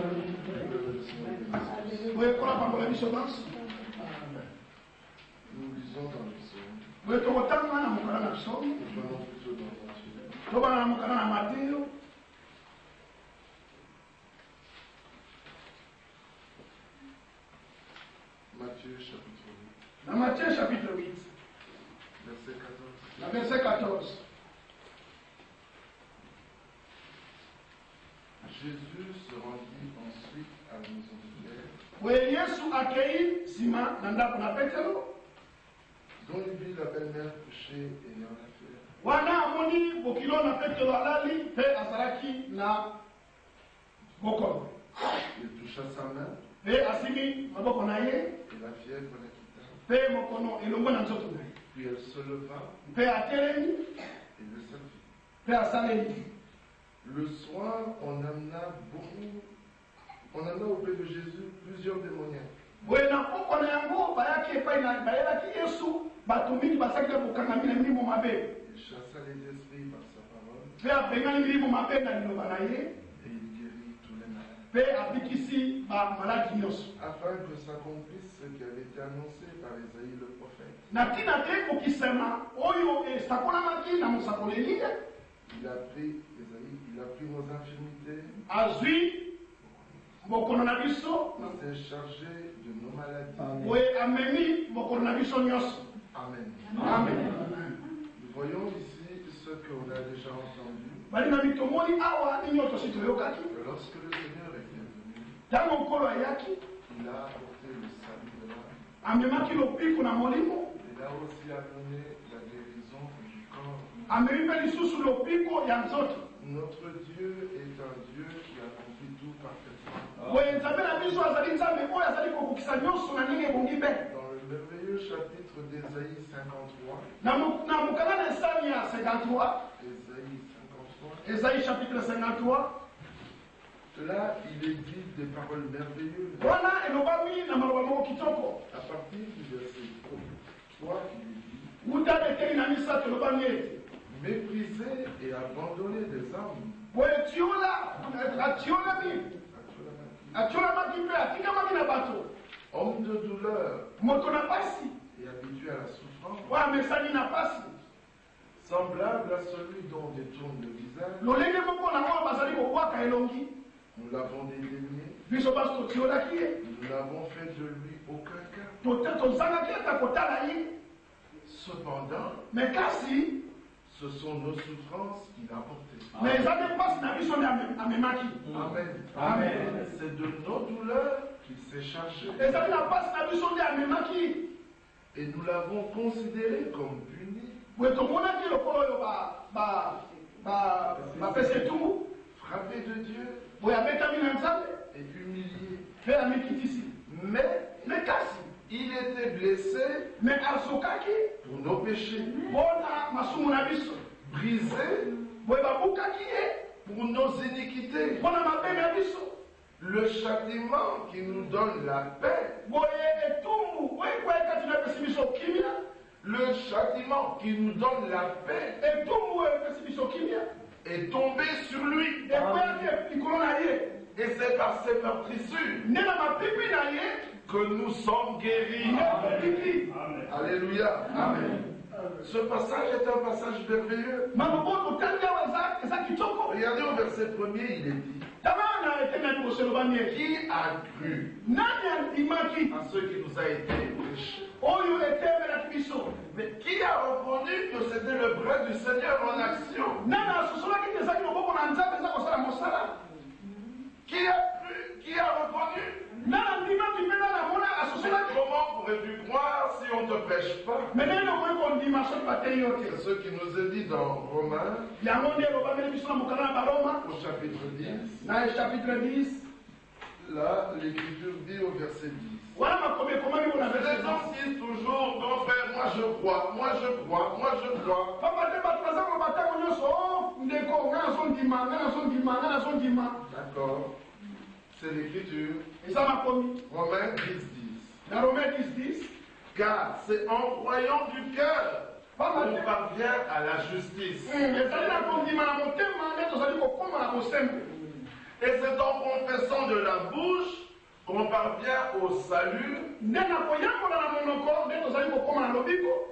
Nous lisons dans le psaume. Nous allons plutôt dans Matthieu. Matthieu chapitre 8. Verset 14. Jésus se rendit ensuite à la maison de Pierre, dont il vit la belle-mère couchée et en affaire. Il toucha sa main et la fièvre la quitta. Puis elle se leva et le servit. Le soir, on amena auprès de Jésus plusieurs démoniaques. Il chassa les esprits par sa parole et il guérit tous les malades. Afin que s'accomplisse ce qui avait été annoncé par Isaïe le prophète. Il a pris nos infirmités. Il s'est chargé de nos maladies. Amen. Nous voyons ici ce qu'on a déjà entendu. Que lorsque le Seigneur est venu, il a apporté le salut de l'âme. Il a aussi amené la guérison du corps. Notre Dieu est un Dieu qui accomplit tout parfaitement. Dans le merveilleux chapitre d'Ésaïe 53, Ésaïe chapitre 53, là il est dit des paroles merveilleuses. À partir du verset 3, il est dit mépriser et abandonner des âmes. Homme de douleur et habitué à la souffrance, semblable à celui dont détourne le visage, nous l'avons dédaigné, nous n'avons fait de lui aucun cas. Cependant, ce sont nos souffrances qu'il a portées. Amen. C'est de nos douleurs qu'il s'est chargé. Et nous l'avons considéré comme puni, frappé de Dieu et humilié. Mais il était blessé pour nos péchés, brisé pour nos iniquités. Le châtiment qui nous donne la paix, est tombé sur lui. Et c'est par ses meurtrissures que nous sommes guéris. Amen. Alléluia. Amen. Ce passage est un passage merveilleux. Regardez au verset 1er, il est dit: qui a cru à ce qui nous a été prêché? Mais qui a reconnu que c'était le bras du Seigneur en action? Qui a cru? Qui a reconnu? Comment pourrais-tu croire si on ne te prêche pas? C'est ce qui nous est dit dans Romains au chapitre 10. Là, l'Écriture dit au verset 10. Les gens disent toujours: non frère, moi je crois. D'accord. C'est l'Écriture. Romains 10. Car c'est en croyant du cœur qu'on parvient à la justice. Et c'est en confessant de la la bouche qu'on parvient au salut,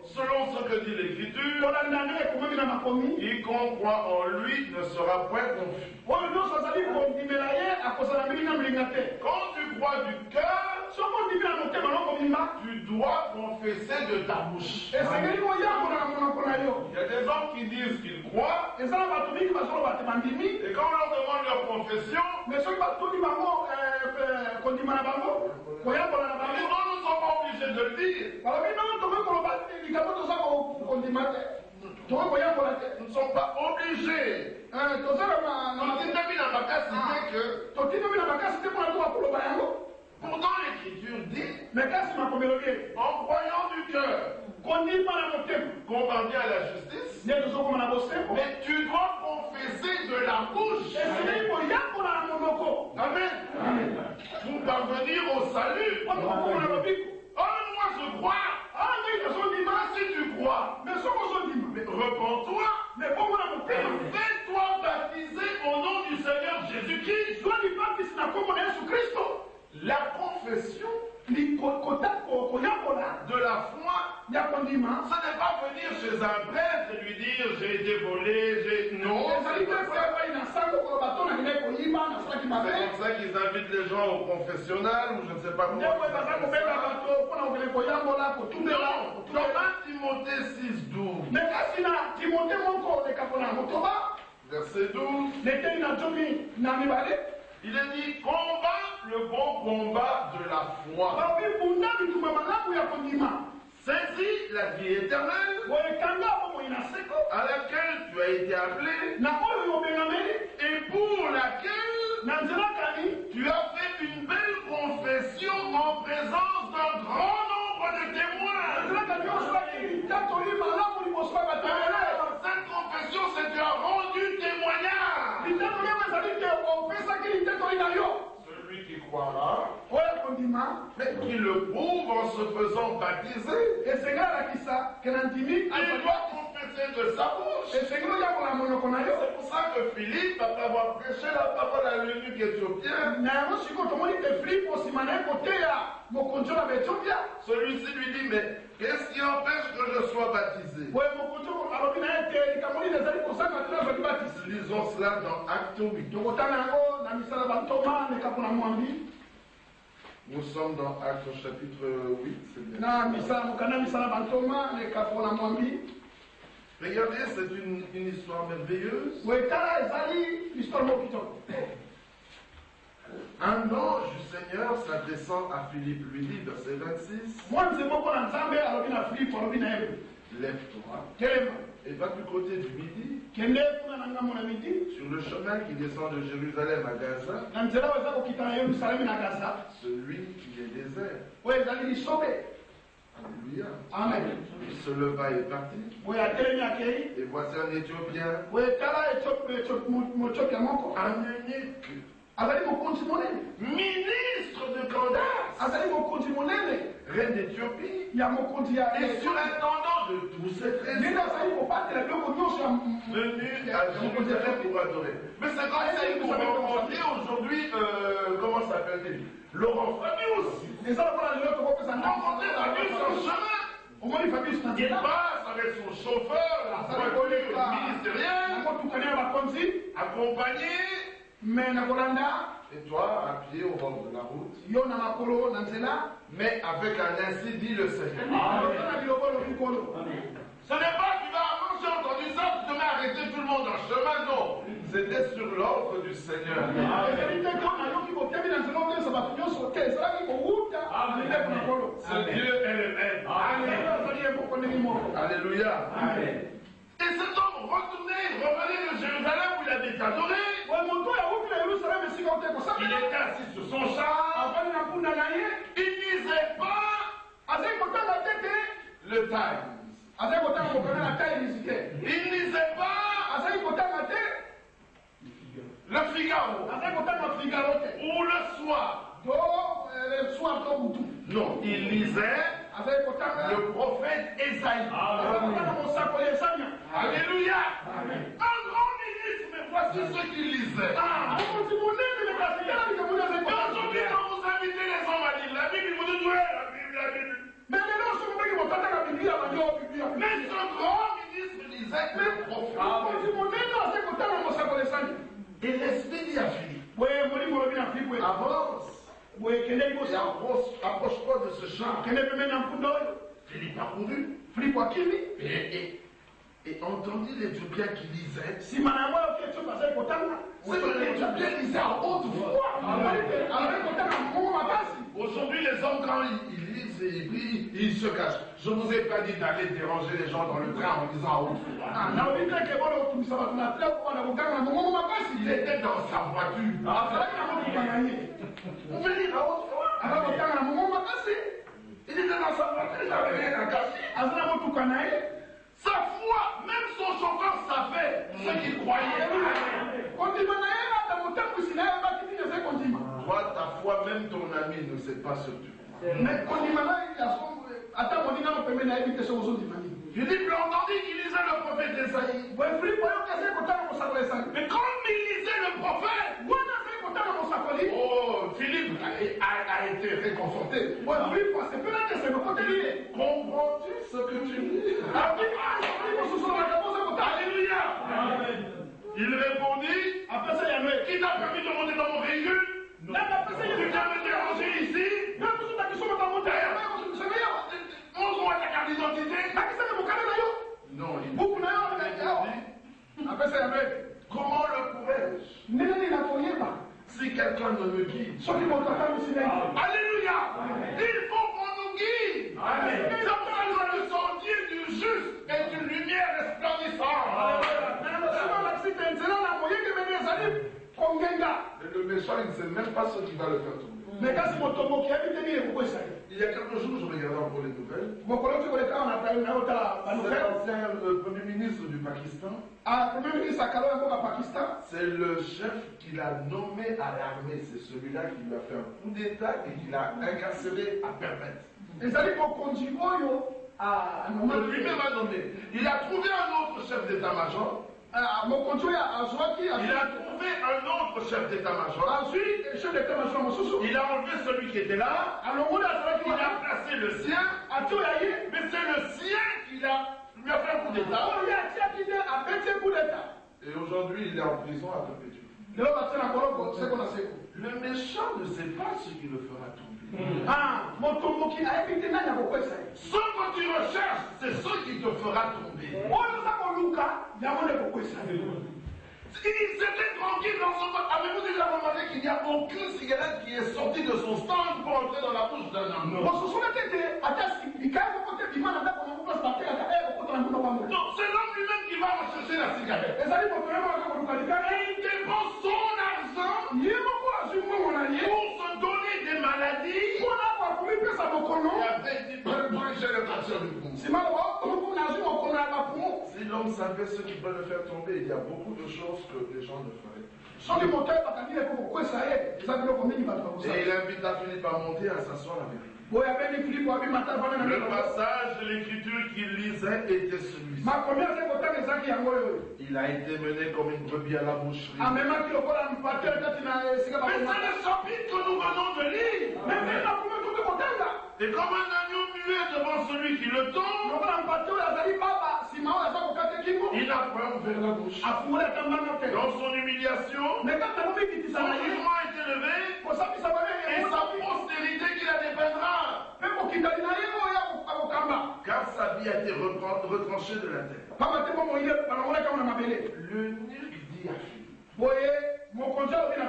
selon ce que dit l'Écriture, quiconque croit en lui ne sera point confus. Quand tu crois du cœur, tu dois confesser de ta bouche. Il y a des hommes qui disent qu'ils croient, et quand on leur demande leur confession, ils disent non, nous ne sommes pas obligés de le dire. Nous ne sommes pas obligés. Pourtant l'Écriture dit, en croyant du cœur, qu'on parvient à la justice, mais tu dois confesser de la bouche. Amen. Pour parvenir au salut. Oh, moi je crois. Si tu crois, repens-toi, fais-toi baptiser au nom du Seigneur Jésus-Christ. La confession de la foi, ce n'est pas venir chez un prêtre et lui dire j'ai été volé, non. C'est comme ça qu'ils invitent les gens au confessionnal ou je ne sais pas comment. Dans 1 Timothée 6:12, verset 12, il est dit combat le bon combat de la foi. Saisis la vie éternelle à laquelle tu as été appelé et pour laquelle tu as fait une belle confession en présence d'un grand nombre de témoins. Cette confession, c'est tu as rendu témoignage. Celui qui croira, mais qui le prouve en se faisant baptiser, il doit confesser de sa bouche. C'est pour ça que Philippe, après avoir prêché la parole à l'eunuque éthiopien, celui-ci lui dit, mais qu'est-ce qui empêche que je sois baptisé? Lisons cela dans Acte 8. Nous sommes dans Acte chapitre 8, c'est bien. Regardez, c'est une histoire merveilleuse. Un ange du Seigneur s'adressant à Philippe lui dit, verset 26, lève-toi et va du côté du midi, sur le chemin qui descend de Jérusalem à Gaza, celui qui est désert. Alléluia. Amen. Il se leva et partit. Et voici un Éthiopien, un eunuque, ministre de Candace, reine d'Éthiopie, et surintendant de tous ces trésors, venu à Jérusalem pour adorer. Mais c'est comme ça que vous avez rencontré aujourd'hui, comment s'appelle-t-il? Laurent Fabius. Rencontré Fabius sur le chemin. Il passe avec son chauffeur, la voiture ministérielle, accompagné. Et toi, à pied au bord de la route. Mais avec un ainsi dit le Seigneur. Ce n'est pas que tu vas j'ai entendu ça, tu devais arrêter tout le monde en chemin, non. C'était sur l'ordre du Seigneur. Ce Dieu est le même. Alléluia. Amen. Et cet homme revenait de Jérusalem où il avait été adoré. Il était assis sur son char. Il ne lisait pas le Times. Il ne lisait pas le Figaro. Ou le soir. Non, il lisait le prophète Ésaïe. Alléluia. Un grand ministre, mais voici ce qu'il lisait. Aujourd'hui, avance. Et approche-toi de ce champ. Philippe a couru. Et entendit l'Éthiopien qui lisait. C'est que l'Éthiopien lisait à haute voix. Aujourd'hui, les hommes, quand ils lisent et ils prient, ils se cachent. Je ne vous ai pas dit d'aller déranger les gens dans le train en lisant à haute voix. Il était dans sa voiture. Vous pouvez lire à haute voix. Il était dans sa voiture, il n'avait rien à cacher. Sa foi, même son chauffeur savait ce qu'il croyait. Toi, ta foi, même ton ami ne sait pas ce que tu crois. Philippe l'entendit qu'il lisait le prophète Esaïe. Mais comme il lisait le prophète, oh, Philippe a été réconforté. Comprends-tu ce que tu lis? Alléluia. Il répondit, qui t'a permis de monter dans mon véhicule? Tu viens me déranger ici? Montre-moi ta carte d'identité. Non, il dit, comment le pourrais-je? Si quelqu'un ne me guide. Alléluia. Il faut qu'on nous guide. C'est pour ça que le sentier du juste est une lumière resplendissante. Et le méchant, il ne sait même pas ce qui va le faire tomber. Il y a quelques jours, je regardais encore les nouvelles. C'est l'ancien premier ministre du Pakistan. C'est le chef qu'il a nommé à l'armée. C'est celui-là qui lui a fait un coup d'État et qui l'a incarcéré à perpète. Lui-même a nommé. Il a trouvé un autre chef d'état-major. Il a trouvé un autre chef d'état-major. Il a enlevé celui qui était là. Il a placé le sien. Mais c'est le sien qui lui a fait un coup d'état. Et aujourd'hui, il est en prison à perpétuité. Le méchant ne sait pas ce qui le fera tomber. Ce que tu recherches, c'est ce qui te fera tomber. Il s'était tranquille dans son mode. Avez-vous déjà remarqué qu'il n'y a aucune cigarette qui est sortie de son stand pour entrer dans la bouche d'un homme? Donc c'est l'homme lui-même qui va rechercher la cigarette. Il dépense son argent pour se donner des maladies. Il avait dit pour corriger le cancer du poumon. Si l'homme savait ce qui peut le faire tomber, il y a beaucoup de choses que les gens ne feraient. Et il invite à Philippe à monter à s'asseoir avec lui. Le passage de l'écriture qu'il lisait était celui-ci. Il a été mené comme une brebis à la boucherie. Mais c'est le chapitre que nous venons de lire. Et comme un agneau muet devant celui qui le tombe, il a pas ouvert la bouche. Dans son humiliation, son jugement est élevé et sa postérité qui la dépeindra. Car sa vie a été retranchée de la terre. L'eunuque dit à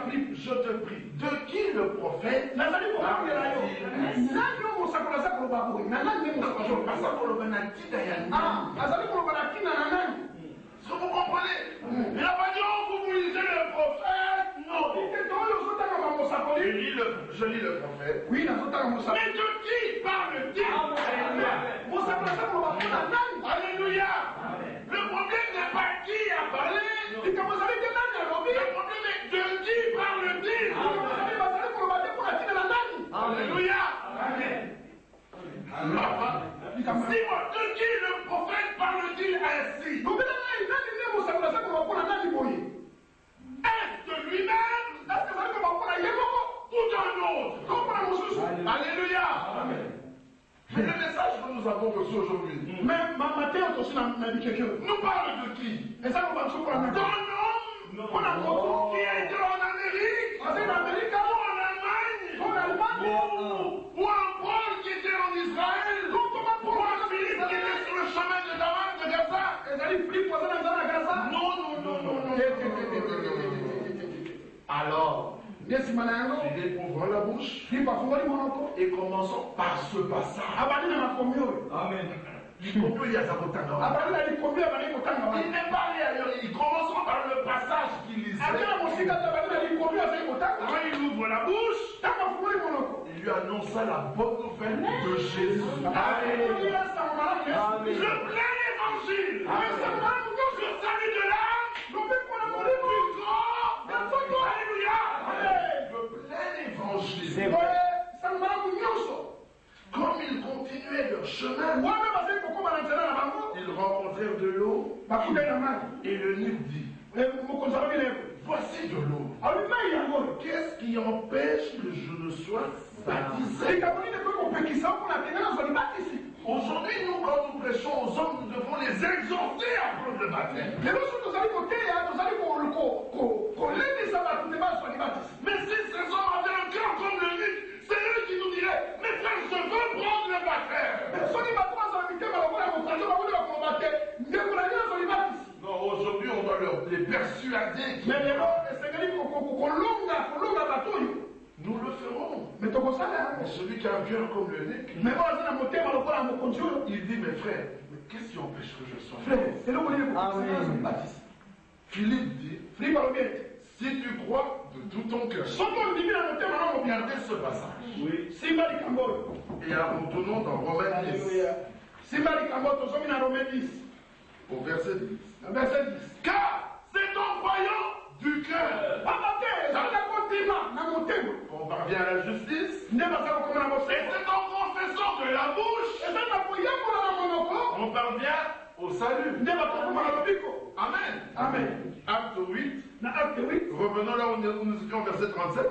Philippe, je te prie, de qui le prophète parle-t-il? Est-ce que vous comprenez? Il n'a pas dit, oh, vous lisez le prophète? Non. Je lis le prophète. Mais de qui parle-t-il? Alléluia. Le problème n'est pas qui a parlé. Le problème est de qui parle-t-il? Alléluia. Dis-moi, de qui le prophète parle-t-il ainsi? Est-ce de lui-même ou d'un autre? Alléluia. Mais le message que nous avons reçu aujourd'hui nous parle de qui? D'un homme qui a été en Amérique ou en Philippe ouvre la bouche et commençons par ce passage. Amen. Il n'est pas allé ailleurs, il commence par le passage qu'il lisait. Quand il ouvre la bouche, il lui annonça la bonne nouvelle de Jésus. Alléluia. Le plein évangile. Le salut de l'âme. Le plus grand. Alléluia. Le plein évangile. C'est vrai. Comme ils continuaient leur chemin, ils rencontrèrent de l'eau et le nuque dit, voici de l'eau. Qu'est-ce qui empêche que je ne sois baptisé? Aujourd'hui, nous, quand nous prêchons aux hommes, nous devons les exhorter à prendre le baptême. Mais si ces hommes avaient un cœur comme le nuque, c'est eux qui nous diraient, mes frères, je veux prendre le baptême. Non, aujourd'hui, on doit les persuader. Nous le ferons. Mais celui qui a un cœur comme le nuque, il dit, mes frères, mais qu'est-ce qui empêche que je sois baptisé? Philippe dit, si tu crois de tout ton cœur, regardez ce passage. Oui. Et retournons dans Romains 10. Au verset 10. Car c'est en croyant du cœur qu'on parvient à la justice. Et c'est en confessant de la bouche qu'on parvient au salut. Amen. Amen. Acte 8. Revenons là où nous étions au verset 37.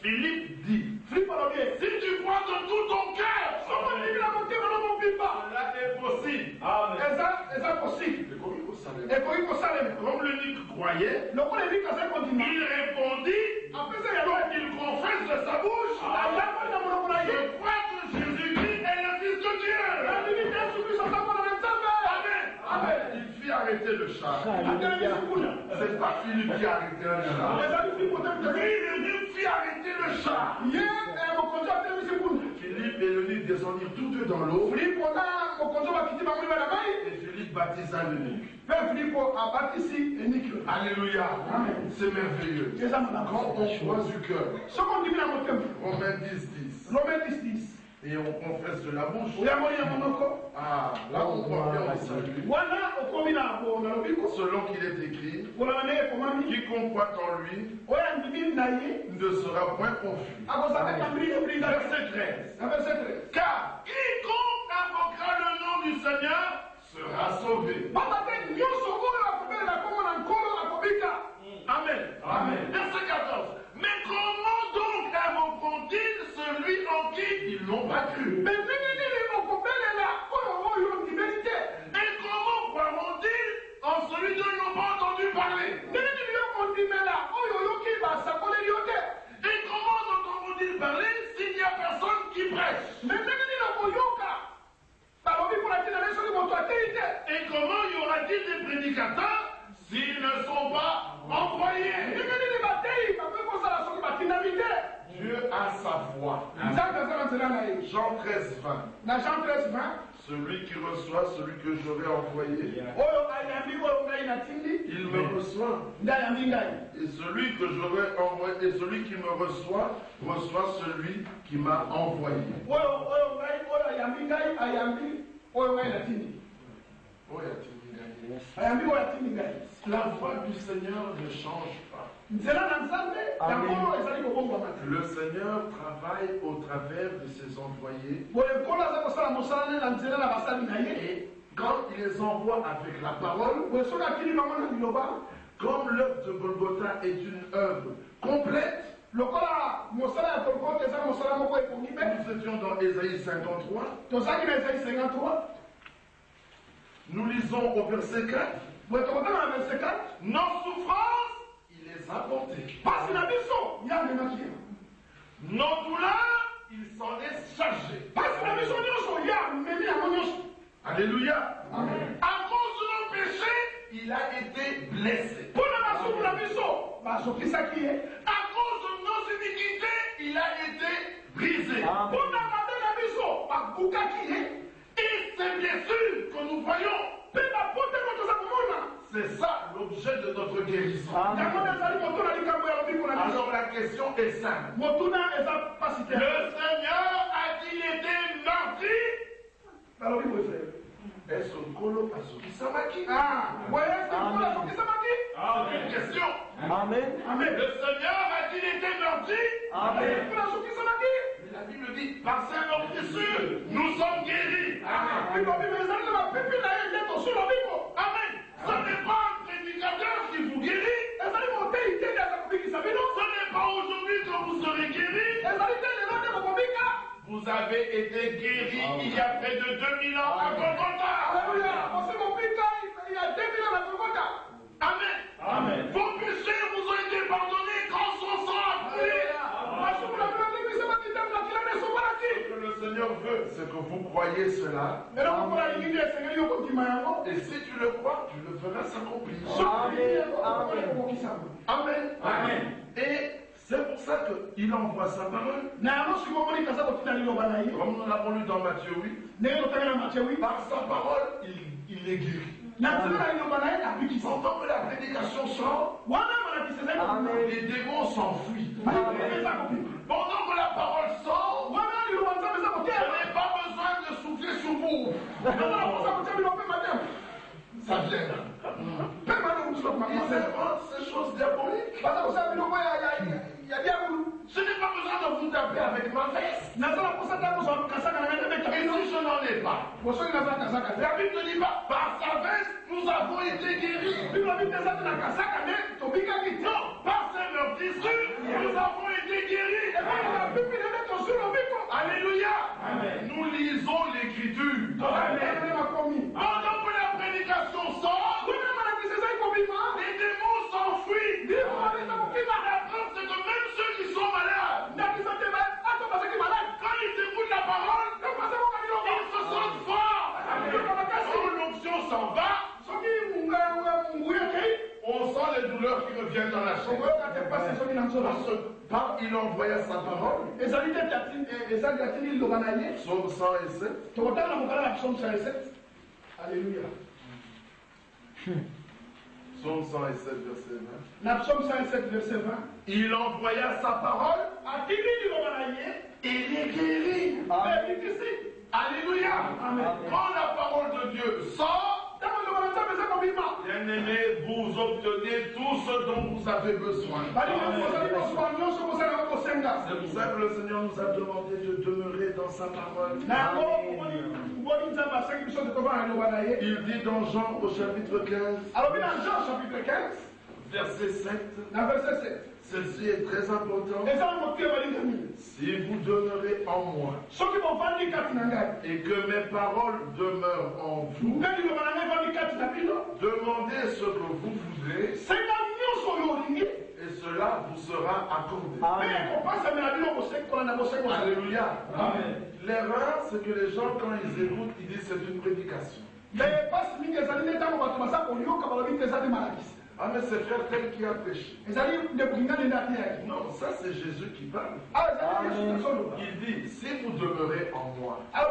Philippe dit, si tu crois de tout ton cœur, cela est possible. Amen. Comme le nuque croyait, il répondit, donc il confesse de sa bouche, je crois que Jésus-Christ est le Fils de Dieu. Amen. Il fit arrêter le char. C'est pas Philippe qui a arrêté le char. Lui, le nuque fit arrêter le char. Philippe et le nuque descendirent tous deux dans l'eau. Et Philippe baptisa le nuque. Alléluia. C'est merveilleux. Quand on croit du cœur, Romains 10. Et on confesse de la bouche. Ah, là on parvient au salut. Selon qu'il est écrit, quiconque croit en lui ne sera point confus. Verset 13. Car quiconque invoquera le nom du Seigneur sera sauvé. Amen. Verset 14. Mais comment donc invoqueront-ils celui en qui ils n'ont pas cru? Et comment croiront-ils en celui dont ils n'ont pas entendu parler? Et comment entendront-ils parler s'il n'y a personne qui prêche? Et comment y aura-t-il des prédicateurs s'ils ne sont pas envoyés? Dieu a sa voix. Jean 13:20. Celui qui reçoit celui que j'aurai envoyé, il me reçoit. Et celui que j'aurai envoyé, et celui qui me reçoit celui qui m'a envoyé. La voix du Seigneur ne change pas. Le Seigneur travaille au travers de ses envoyés. Et quand il les envoie avec la parole, comme l'œuvre de Golgotha est une œuvre complète, nous étions dans Ésaïe 53. Nous lisons au verset 4. Nos souffrances, il les a portées. Nos douleurs, il s'en est chargé. Alléluia. Amen. À cause de nos péchés, il a été blessé. À cause de nos iniquités, il a été brisé. Et ces blessures que nous voyons, c'est ça l'objet de notre guérison. Alors la question est simple. Le Seigneur a-t-il été meurtri? Est-ce que Kolo Asukisamaki? Une question. Amen. Le Seigneur a-t-il été meurtri? Amen. La Bible dit, par sa meurtrissure, nous sommes guéris. Amen. Amen. Ce n'est pas un prédicateur qui vous guérit. Ce n'est pas aujourd'hui que vous serez guéris. Vous avez été guéris il y a près de 2000 ans à Golgotha. Amen. Amen. Vos péchés vous ont été pardonnés quand son sang a coulé. Ce que le Seigneur veut, c'est que vous croyez cela. Et si tu le crois, tu le feras s'accomplir. Amen. Amen. Et c'est pour ça qu'il envoie sa parole. Comme nous l'avons lu dans Matthieu 8. Par sa parole, il est guéri. Pendant que la prédication sort, les démons s'enfuient. Pendant que la parole sort, je n'ai pas besoin de souffler sur vous. Ça vient. Ils inventent ces choses diaboliques. Je n'ai pas besoin de vous taper avec ma veste. Et si je n'en ai pas, la Bible ne dit pas, par sa veste, nous avons été guéris. Non, par ses meurtrissures, nous avons été guéris. Alléluia. Nous lisons l'écriture. Pendant que la prédication sort, les démons s'enfuient. La preuve, c'est que même ceux qui sont malades, quand ils écoutent la parole, ils se sentent forts. Quand l'onction s'en va, on sent les douleurs qui reviennent dans la chair. Parce qu'il envoya sa parole. Psaume 107. Alléluia. Psaume 107, verset 20. Il envoya sa parole. Et il est guéri. Alléluia. Quand la parole de Dieu sort, bien-aimés, vous obtenez tout ce dont vous avez besoin. C'est pour ça que le Seigneur nous a demandé de demeurer dans sa parole. Il dit dans Jean au chapitre 15, verset 7. Ceci est très important. Si vous demeurez en moi et que mes paroles demeurent en vous, demandez ce que vous voudrez et cela vous sera accordé. Alléluia. L'erreur, c'est que les gens, quand ils écoutent, ils disent c'est une prédication. Ah, mais c'est frère tel qui a péché. Non, ça c'est Jésus qui parle. Il dit, si vous demeurez en moi, la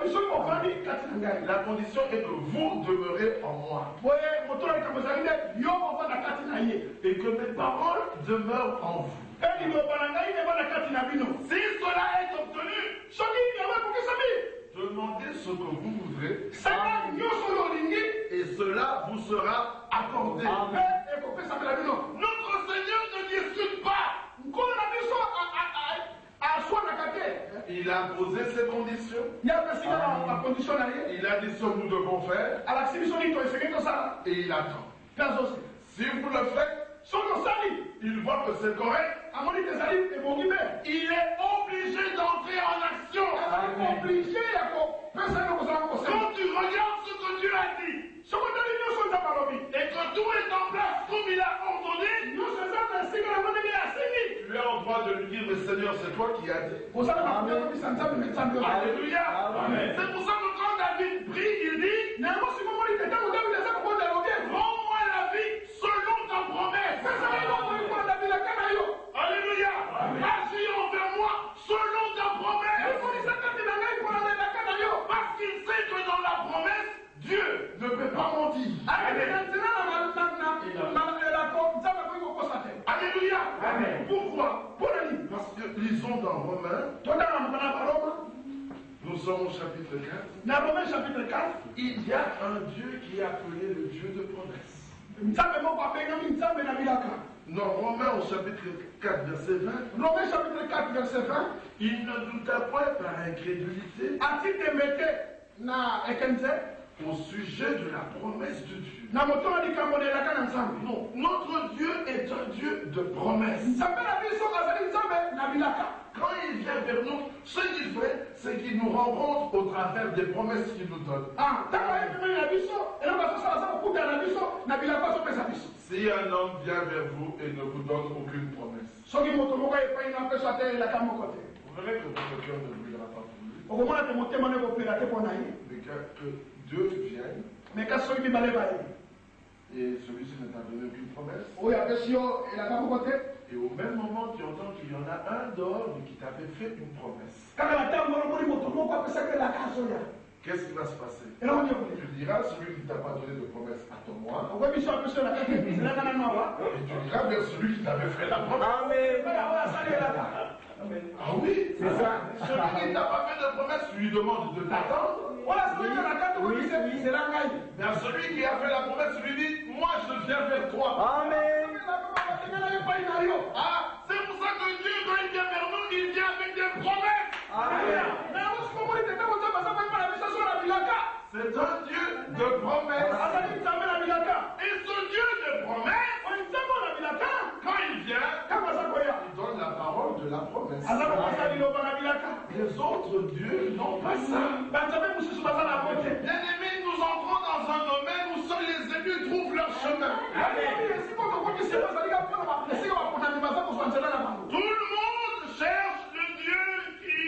condition est que vous demeurez en moi. Et que mes paroles demeurent en vous. Si cela est obtenu, demandez ce que vous voudrez et cela vous sera accordé. Notre Seigneur ne discute pas. Il a posé ses conditions. Il a dit ce que nous devons faire. Et il attend. Si vous le faites, il voit que c'est correct. Il est obligé d'entrer en action. Quand tu regardes ce que Dieu a dit et que tout est en place comme il a ordonné, tu as en droit de lui dire, mais Seigneur, c'est toi qui as dit. Alléluia. C'est pour ça que quand David prie, il dit, rends-moi la vie selon ta promesse. peux pas mentir. Alléluia. Amen. Pourquoi? Parce que lisons dans Romains, nous sommes au chapitre 4. Il y a un Dieu qui est appelé le Dieu de promesse. Dans Romains au chapitre 4, verset 20, il ne douta point par incrédulité au sujet de la promesse de Dieu. Non, notre Dieu est un Dieu de promesse. Quand il vient vers nous, ce qu'il fait, c'est qu'il nous rencontre au travers des promesses qu'il nous donne. Si un homme vient vers vous et ne vous donne aucune promesse, vous verrez que votre cœur ne brûlera pas pour lui. Mais que Dieu vienne et celui-ci ne t'a donné aucune promesse. Et au même moment, tu entends qu'il y en a un dehors qui t'avait fait une promesse. Qu'est-ce qui va se passer? Tu diras, celui qui ne t'a pas donné de promesse, attends-moi. Et tu diras vers celui qui t'avait fait la promesse. Ah oui, c'est ça. Celui qui ne t'a pas fait de promesse, tu lui demandes de t'attendre. Mais celui qui a fait la promesse, lui dit, moi je viens vers toi. Amen. Ah, c'est pour ça que Dieu, quand il vient vers nous, il vient avec des promesses. Amen. C'est un Dieu de promesses. Et ce Dieu de promesses, quand il vient, il donne la parole de la promesse. Les autres dieux n'ont pas ça. Bien-aimés, nous entrons dans un domaine où seuls les élus trouvent leur chemin. Tout le monde cherche le Dieu qui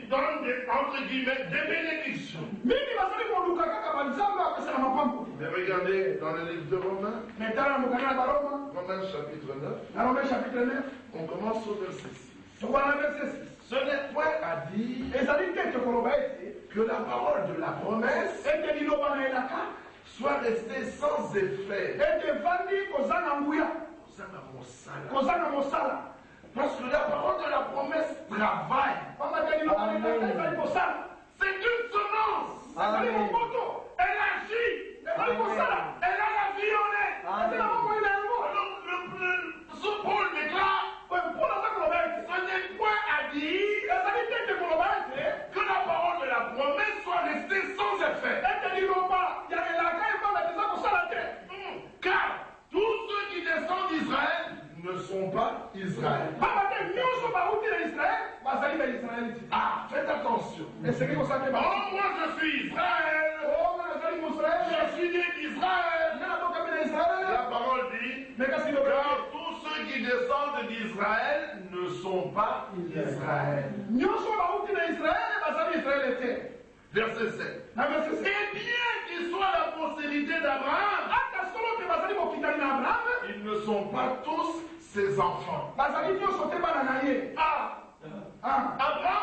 donne entre guillemets des bénédictions. Mais regardez dans le livre de Romains, Romains chapitre 9, on commence au verset 6. Ce n'est point à dire que la parole de la promesse soit restée sans effet. Parce que la parole de la promesse travaille. C'est une semence. Elle agit. Elle a la vie en elle. Ce Paul déclare, ce n'est point à dire que la parole de la promesse soit restée sans effet. Car tous ceux qui descendent d'Israël ne sont pas Israël. Ah, faites attention. Oh, moi je suis Israël. Je suis né d'Israël. La parole dit, car tous ceux qui descendent d'Israël ne sont pas Israël. Verset 7. Et bien qu'ils soient la postérité d'Abraham, ils ne sont pas tous ses enfants. Abraham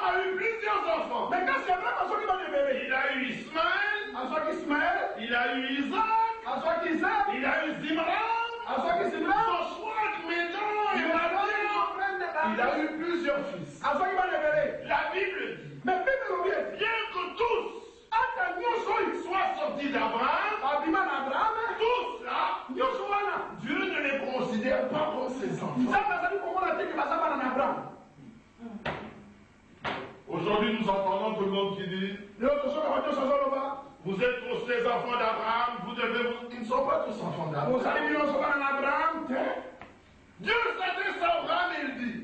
a eu plusieurs enfants. Il a eu Ismaël, il a eu Isaac, il a eu Zimran, Joshua, Médan et Madian. Il a eu plusieurs fils. La Bible dit, bien que tous soient sortis d'Abraham, tous là, Dieu ne les considère pas comme ses enfants. Aujourd'hui, nous entendons tout le monde qui dit, vous êtes tous les enfants d'Abraham, ils ne sont pas tous enfants d'Abraham. Dieu s'adresse à Abraham et il dit,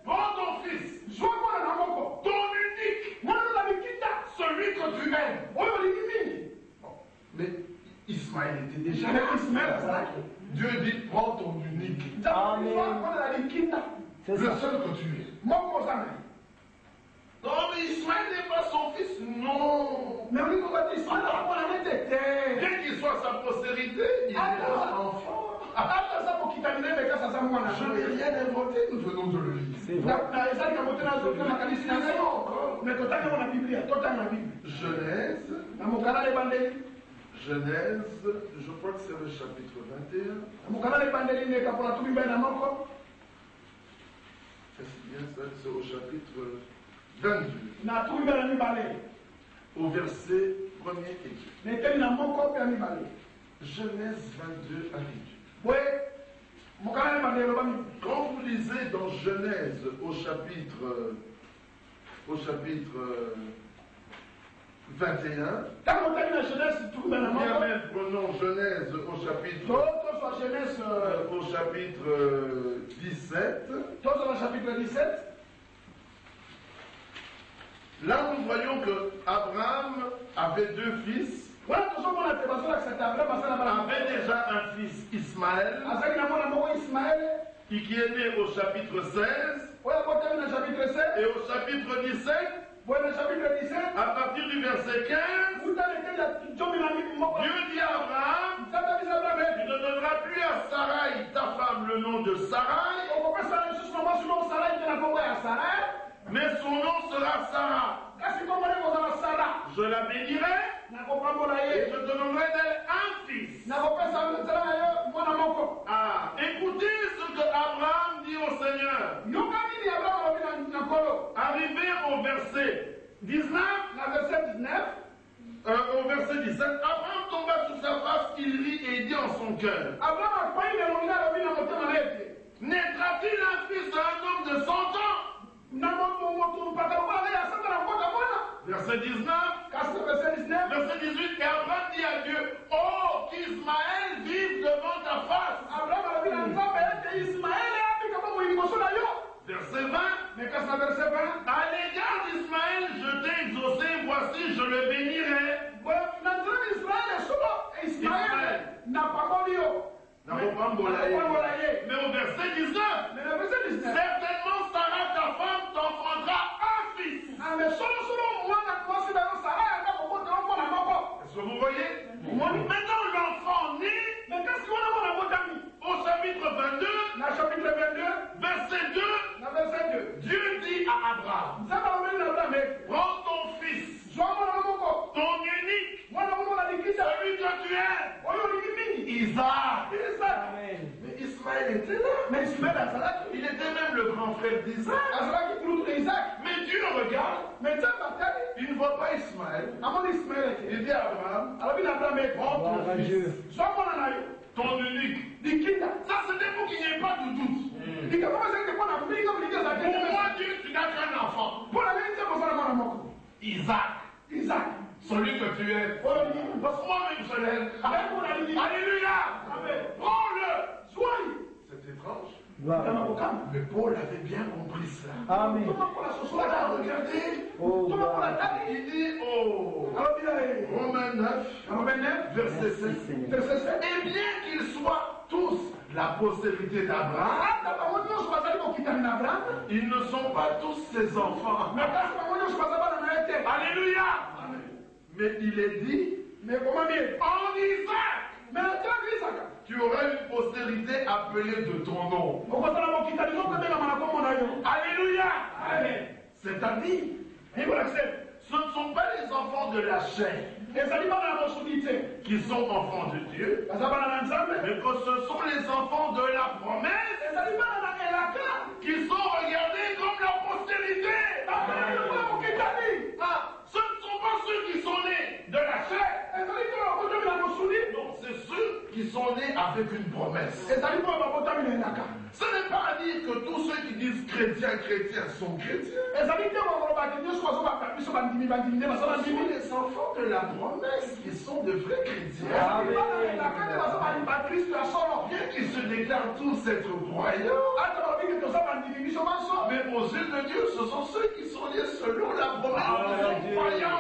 prends ton fils, ton unique, celui que tu aimes. Mais Ismaël était déjà là. Dieu dit, prends ton unique. Le seul que tu es. Non, mais Ismaël n'est pas son fils, non. Bien qu'il soit sa postérité, il est un enfant. Je n'ai rien inventé, nous venons de le lire. C'est vrai. Genèse, je crois que c'est le chapitre 21. C'est bien ça, c'est au chapitre 22. Au verset 1er et 2. Genèse 22 à 22. Quand vous lisez dans Genèse au chapitre 21, bien même prenons Genèse au chapitre 17. Là, nous voyons que Abraham avait deux fils. Avait déjà un fils Ismaël, qui est né au chapitre 16. Et au chapitre 17, à partir du verset 15, Dieu dit à Abraham, tu ne donneras plus à Sarai, ta femme, le nom de Sarai, mais son nom sera Sarah. Je la bénirai et je te donnerai d'elle un fils. Ah, écoutez ce que Abraham dit au Seigneur. Arrivé au verset 19, au verset 17, Abraham tomba sur sa face, il rit et dit en son cœur, naîtra-t-il un fils à un homme de 100 ans? Verset 19, verset 18, et Abraham dit à Dieu, oh, qu'Ismaël vive devant ta face. Verset 20, à l'égard d'Ismaël, je t'ai exaucé, voici, je le bénirai. Ismaël. Mais au verset 19, certainement Sarah, ta femme, t'enfantera un fils. Est-ce que vous voyez? Maintenant l'enfant naît au chapitre 22, verset 2, Dieu dit à Abraham, prends ton fils, ton unique, celui que tu aimes, Isaac. Mais Ismaël était là. Il était même le grand frère d'Isaac. Mais Dieu regarde. Il ne voit pas Ismaël. Il dit à Abraham, prends ton fils, ton unique. Ça, c'était pour qu'il n'y ait pas de doute. Pour moi, Dieu, tu n'as qu'un enfant. Isaac. Celui que tu es. Parce que moi-même, je l'aime. Alléluia. Prends-le. C'est étrange. Mais Paul avait bien compris cela. Amen. Regardez. Il dit, Romains 9, verset 7. Et bien qu'ils soient tous la postérité d'Abraham, ils ne sont pas tous ses enfants. Alléluia. Mais il est dit, en Isaac, tu auras une postérité appelée de ton nom. Alléluia. C'est-à-dire, ce ne sont pas les enfants de la chair qui sont enfants de Dieu, mais que ce sont les enfants de la promesse qui sont regardés comme la postérité. Ce ne sont pas ceux qui sont nés de la chair. Non, c'est ceux qui sont nés avec une promesse. Ce n'est pas à dire que tous ceux qui disent chrétiens sont chrétiens. Ce sont les enfants de la promesse qui sont de vrais chrétiens. Bien qu'ils se déclarent tous être croyants, mais aux yeux de Dieu, ce sont ceux qui sont liés selon la promesse qui sont croyants.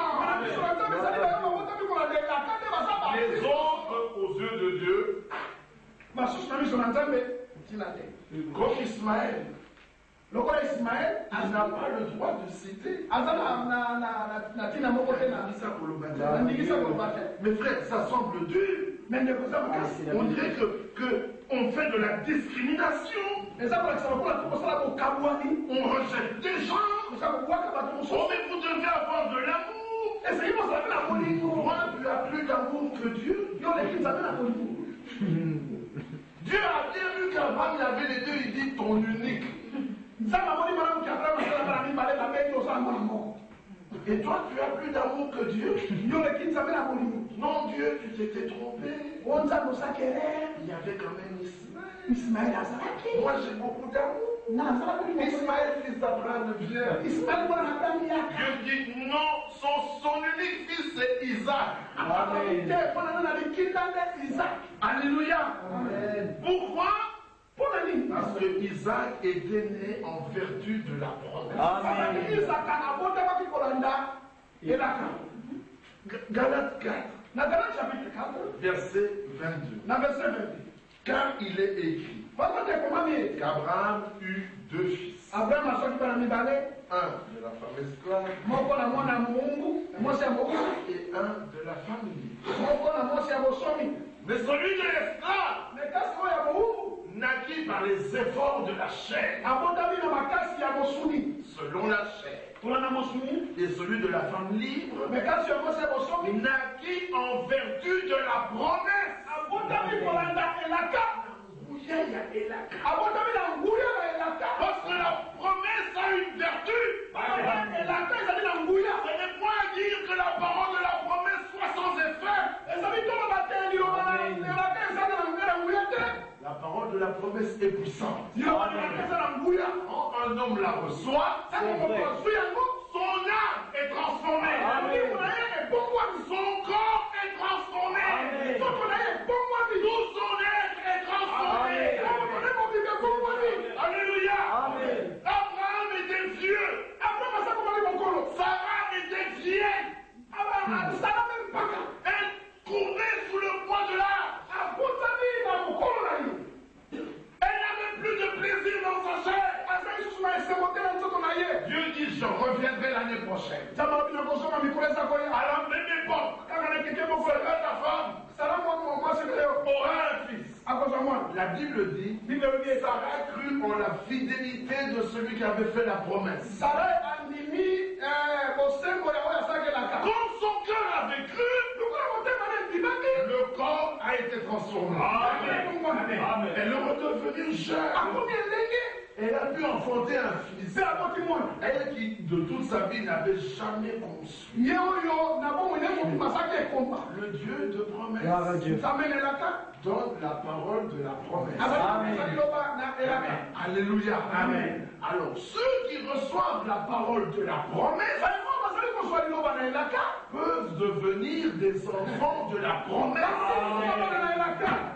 Les autres, aux yeux de Dieu, comme Ismaël, il n'a pas le droit de citer. Mais frère, ça semble dur. On dirait que on fait de la discrimination. On rejette des gens. Oh, mais vous devez avoir de l'amour. Toi, tu as plus d'amour que Dieu. Dieu a bien vu qu'Abraham, il avait les deux, il dit ton unique. Et toi, tu as plus d'amour que Dieu. Non, Dieu, tu t'étais trompé. Il y avait quand même Ismaël. Moi, j'ai beaucoup d'amour. Ismaël, fils d'Abraham, vient. Dieu dit non, son unique fils, c'est Isaac. Alléluia. Pourquoi? Parce que Isaac était né en vertu de la promesse. Galates 4, verset 22. Car il est écrit qu'Abraham eut deux fils. Un de la femme esclave et un de la famille. Mais celui de l'esclave naquit par les efforts de la chair, selon la chair. Et celui de la femme libre naquit en vertu de la promesse. Parce que la promesse a une vertu. Ce n'est point à dire que la parole de la promesse soit sans effet. La parole de la promesse est puissante. Quand un homme la reçoit, son âme est transformée. Son corps est transformé. Tout son être est transformé. Alléluia. Abraham était vieux. Sarah était vieille. Elle courait sous le poids de l'âge. Elle n'avait plus de plaisir dans sa chair. Dieu dit, je reviendrai l'année prochaine. À la même époque, ta femme aura un fils. La Bible dit, Sarah crut en la fidélité de celui qui avait fait la promesse. Comme son cœur avait cru, le corps a été transformé. Amen. Elle est redevenue jeune. Elle a pu enfanter un fils. Elle qui, de toute sa vie, n'avait jamais conçu. Le Dieu de promesse donne la parole de la promesse. Amen. Alléluia. Amen. Alors, ceux qui reçoivent la parole de la promesse peuvent devenir des enfants de la promesse.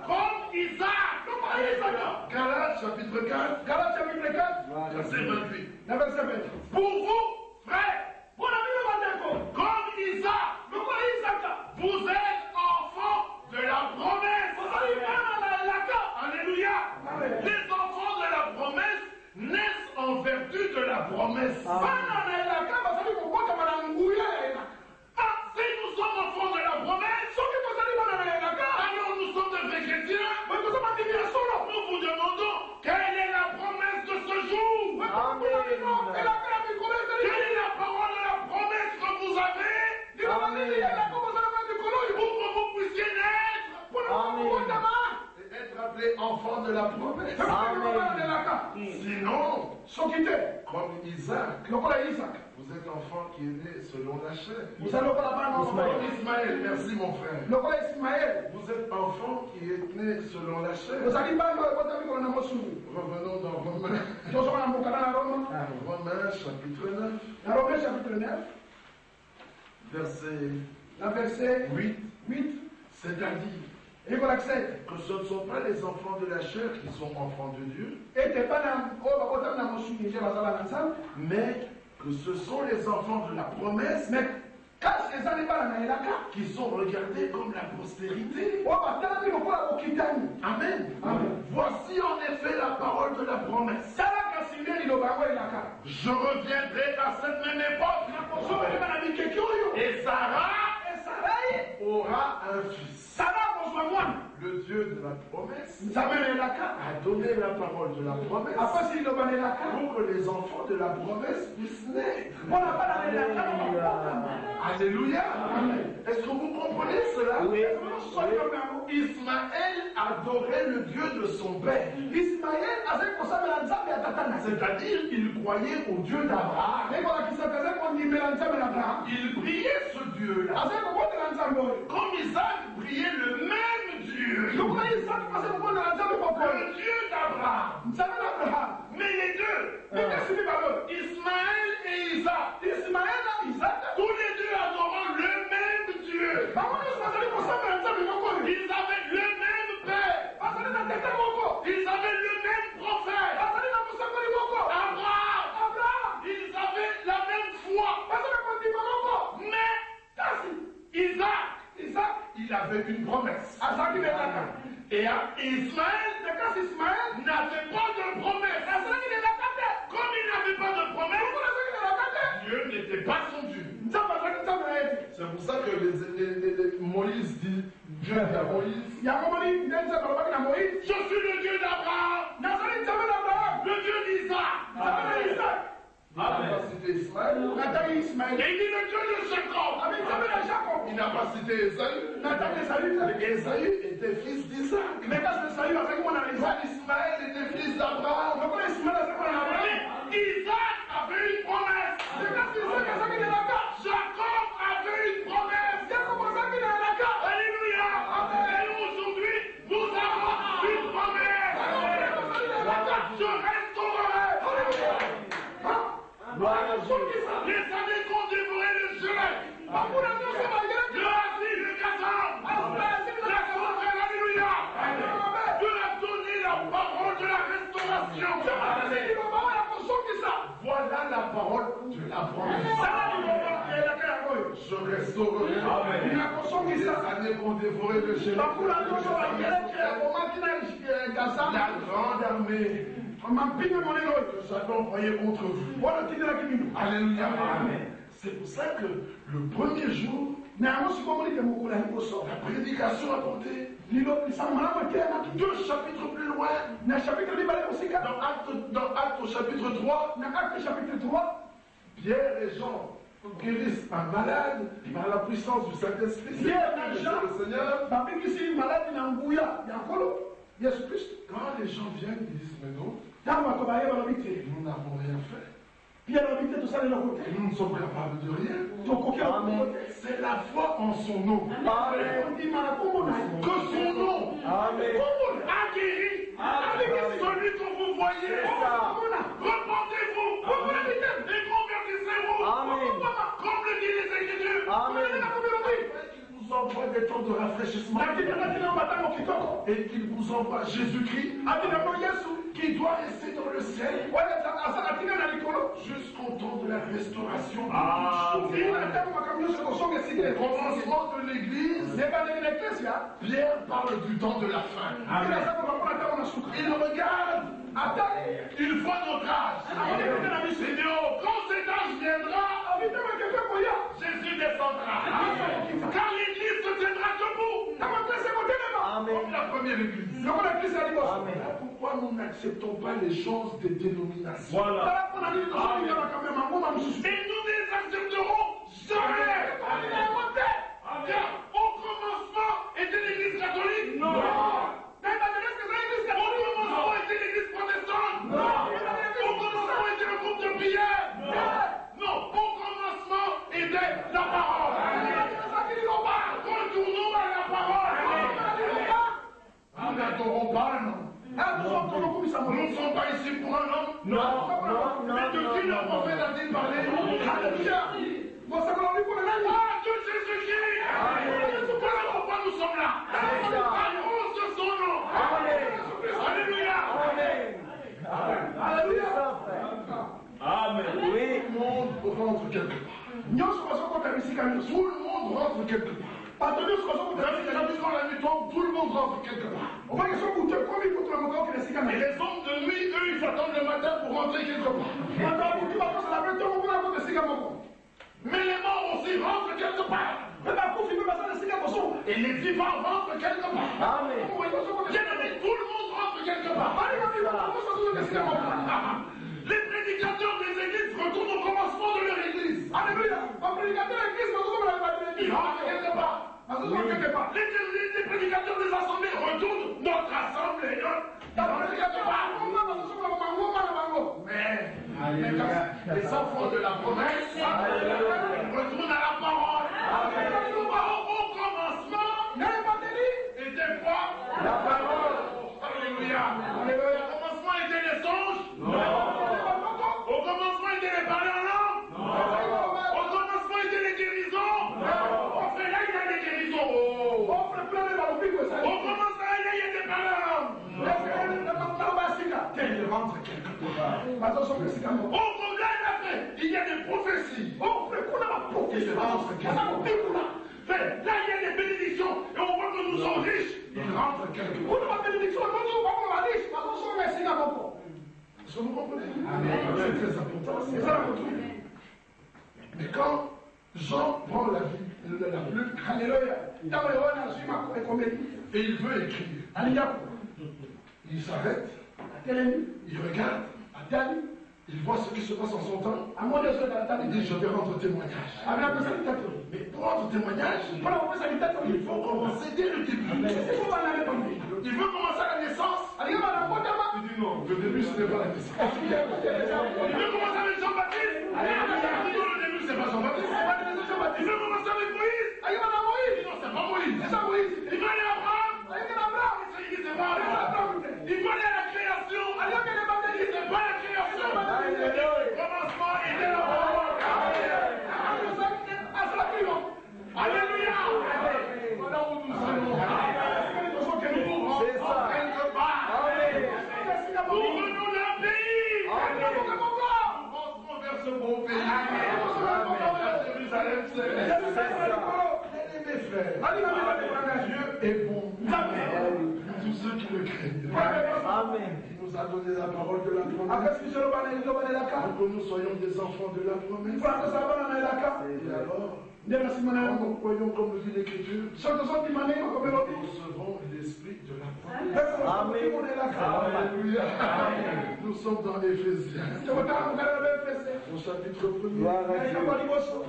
Comme Isaac. Galates chapitre 4, verset 28. Pour vous, frères, comme Isaac, vous êtes enfants de la promesse. Alléluia. Les enfants de la promesse naissent en vertu de la promesse. Si nous sommes enfants de la promesse, alors nous sommes de vrais chrétiens. Nous vous demandons quelle est la promesse de ce jour. Quelle est la parole de la promesse que vous avez pour que vous puissiez naître et être appelés enfants de la promesse. Sinon, comme Isaac, vous êtes enfant qui est né selon la chair. Ismaël, merci mon frère. Vous êtes enfant qui est né selon la chair. Revenons dans Romains. Romains chapitre 9. Verset 8. C'est-à-dire que ce ne sont pas les enfants de la chair qui sont enfants de Dieu, mais que ce sont les enfants de la promesse qui sont regardés comme la postérité. Amen. Voici en effet la parole de la promesse. Je reviendrai à cette même époque. Et Sarah aura un fils. Le Dieu de la la promesse a donné la parole de la promesse pour que les enfants de la promesse puissent naître. Alléluia. Est-ce que vous comprenez cela? Oui. Ismaël adorait le Dieu de son père. C'est-à-dire qu'il croyait au Dieu d'Abraham. Il priait ce Dieu-là. Comme Isaac priait le même Dieu. Le Dieu d'Abraham. Mais les deux, Ismaël et Isaac, tous les deux adorant le même Dieu. Ils avaient le même père. Ils avaient le même prophète. Abraham. Ils avaient la même foi. Mais Isaac, il avait une promesse. Et Ismaël n'avait pas de promesse. Comme il n'avait pas de promesse, Dieu n'était pas son Dieu. C'est pour ça que Moïse dit, Dieu dit à Moïse, je suis le Dieu d'Abraham, le Dieu d'Isaac. Il n'a pas cité Ismaël. Et il dit le Dieu de Jacob. Il n'a pas cité Esaü. Esaü était fils d'Isaac. Ismaël était fils d'Abraham. Isaac avait une promesse. Jacob avait une promesse. Alléluia. Et aujourd'hui, nous avons une promesse. Je restaurerai. Les années qu'ont dévoré le soleil, le asile, le gazon, la sauterelle, alléluia. Dieu a donné la parole de la restauration. Voilà la parole de la promesse. Je restaurerai. Les années qu'ont dévoré le soleil, la grande armée que nous avons envoyé contre vous. Alléluia. Amen. C'est pour ça que le premier jour, la prédication a porté 2 chapitres plus loin. Dans Actes au chapitre 3, Pierre et Jean guérissent un malade par la puissance du Saint-Esprit. Le Seigneur. Quand les gens viennent, ils disent, mais non, nous n'avons rien fait. Nous ne sommes capables de rien. C'est la foi en son nom. Que son nom a guéri. Celui que vous voyez. Repentez-vous. Et convertissez-vous. Comme le dit les Écritures. Il vous envoie des temps de rafraîchissement. Et qu'il vous envoie Jésus-Christ. Qui doit rester dans le ciel jusqu'au temps de la restauration. Au commencement de l'église, Pierre parle du temps de la fin. Il regarde, il voit notre âge. Il dit, oh, quand cet âge viendra, Jésus descendra. Car l'église se tiendra debout. Comme la première église. Pourquoi nous n'acceptons pas les choses des dénominations? Voilà. Et nous ne les accepterons jamais. Car au commencement était l'église catholique. Non. Au commencement était l'église protestante. Non. Au commencement était le groupe de prière. Non. Au commencement était la parole. Retournons à la parole. Nous n'adorons pas un homme. Nous ne sommes pas ici pour un homme. Non. Mais de qui le prophète a-t-il parlé? Alléluia. De Jésus-Christ. Voilà pourquoi nous sommes là. À cause de son nom. Alléluia. Alléluia. Amen. Oui. Tout le monde rentre quelque part. Tout le monde rentre quelque part. Tout le monde rentre quelque part. Et les hommes de nuit, eux, ils attendent le matin pour rentrer quelque part. Mais les morts aussi rentrent quelque part. Et les vivants rentrent quelque part. Amen. Il y a Les prédicateurs des églises retournent au commencement de leur église. Alléluia. Un prédicateur d'église, mais vous Ils rentrent quelque part. Les prédicateurs des assemblées retournent notre assemblée. Mais les enfants de la promesse retournent à la parole. Au commencement, était quoi? La parole. Alléluia. Au commencement étaient les songes? Non. Au commencement étaient les parler en langue? Non. Au commencement étaient les guérisons? Non. On fait là, il y a des guérisons. Au commencement, il y a des parler en langue. Il rentre quelque part. Au problème après, il y a des prophéties. Il rentre quelque part. Là, il y a des bénédictions et on voit que nous sommes riches. Il rentre quelque part. Est-ce que vous comprenez? C'est très important. C'est ça la doctrine. Mais quand Jean prend la plume, Alléluia, et il veut écrire, il s'arrête, il regarde, il voit ce qui se passe en son temps. Il dit, je vais rendre témoignage. Mais pour rendre témoignage, il faut commencer dès le début. Il veut commencer à la naissance. Il dit non, le début ce n'est pas la naissance. Il veut commencer avec Jean-Baptiste. Il dit non, le début c'est pas Jean-Baptiste. Il veut commencer avec Moïse. Il dit non, c'est pas Moïse. Il veut aller à Abraham. Il dit c'est pas Abraham. Il veut aller à la création. Il dit c'est pas la création. Le commencement était la parole. Alléluia. Voilà où nous allons. C'est ça. Quelque part. Nous venons d'un pays. Nous rentrons vers ce beau pays. Jérusalem, c'est ça. Mes frères, Dieu est bon. Tous ceux qui le craignent. Amen. Il nous a donné la parole de la promesse. Que nous soyons des enfants de la promesse. Et alors, nous croyons comme le dit l'Écriture. Nous recevons l'esprit de la promesse. Amen. Alléluia. Nous sommes dans Éphésiens. Au chapitre 1er.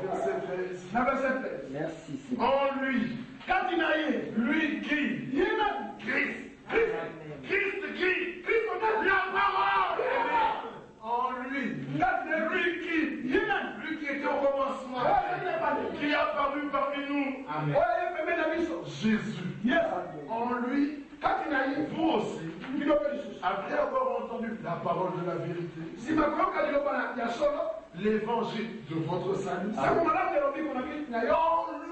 Verset 13. Merci. En lui. Lui qui? Christ. Christ qui? La parole. En lui. Lui qui était au commencement. Qui a apparu parmi nous. Jésus. En lui. Vous aussi. Après avoir entendu la parole de la vérité. L'évangile de votre salut. En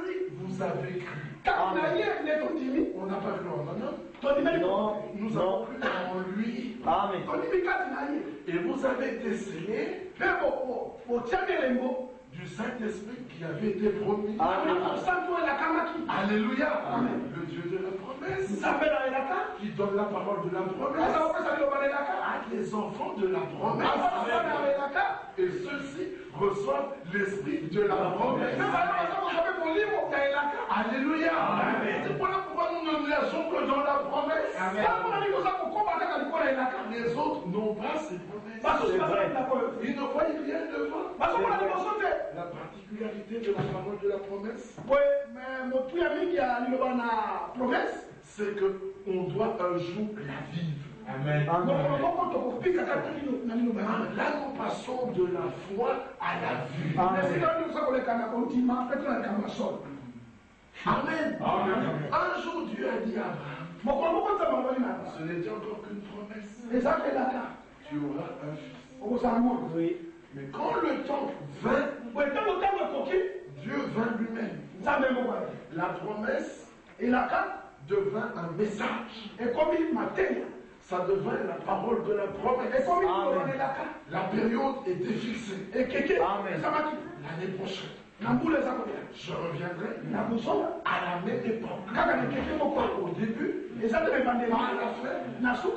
lui, vous avez cru. On n'a pas cru en un homme. Nous avons cru en lui. Amen. Et vous avez été scellés du Saint-Esprit qui avait été promis. Amen. Alléluia. Amen. Le Dieu de la promesse. Qui donne la parole de la promesse à les enfants de la promesse. Et ceux-ci reçoivent l'esprit de la promesse. Alléluia. C'est voilà pourquoi nous ne laissons que dans la promesse. Les autres n'ont pas ces promesses. Ils ne voient rien devant. La particularité de la parole de la promesse, c'est qu'on doit un jour la vivre. Amen. Là, nous passons de la foi à la vue. Amen. Un jour, Dieu a dit à Abraham, ce n'était encore qu'une promesse. Tu auras un fils. Oui. Mais quand le temps vint, Dieu vint lui-même. La promesse devint un message. Ça devint la parole de la promesse. La période était fixée. Amen. L'année prochaine, je reviendrai à la même époque. Pas au début, pas à la fin,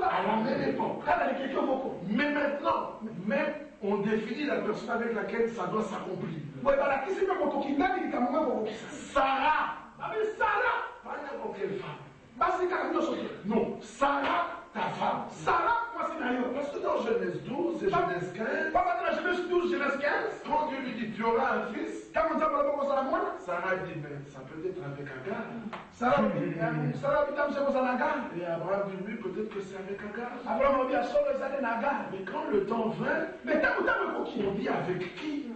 à la même époque. Mais maintenant, même on définit la personne avec laquelle ça doit s'accomplir. Sarah, pas n'importe quelle femme. Non, Sarah ta femme. Sarah, moi c'est d'ailleurs. Parce que dans Genèse 12 et Genèse 15, dans Genèse 12, Genèse 15, quand Dieu lui dit tu auras un fils, Sarah dit mais ça peut être avec Agar. Sarah dit et Abraham dit oui, peut-être que c'est avec Agar. Mais quand le temps vint, on dit avec qui?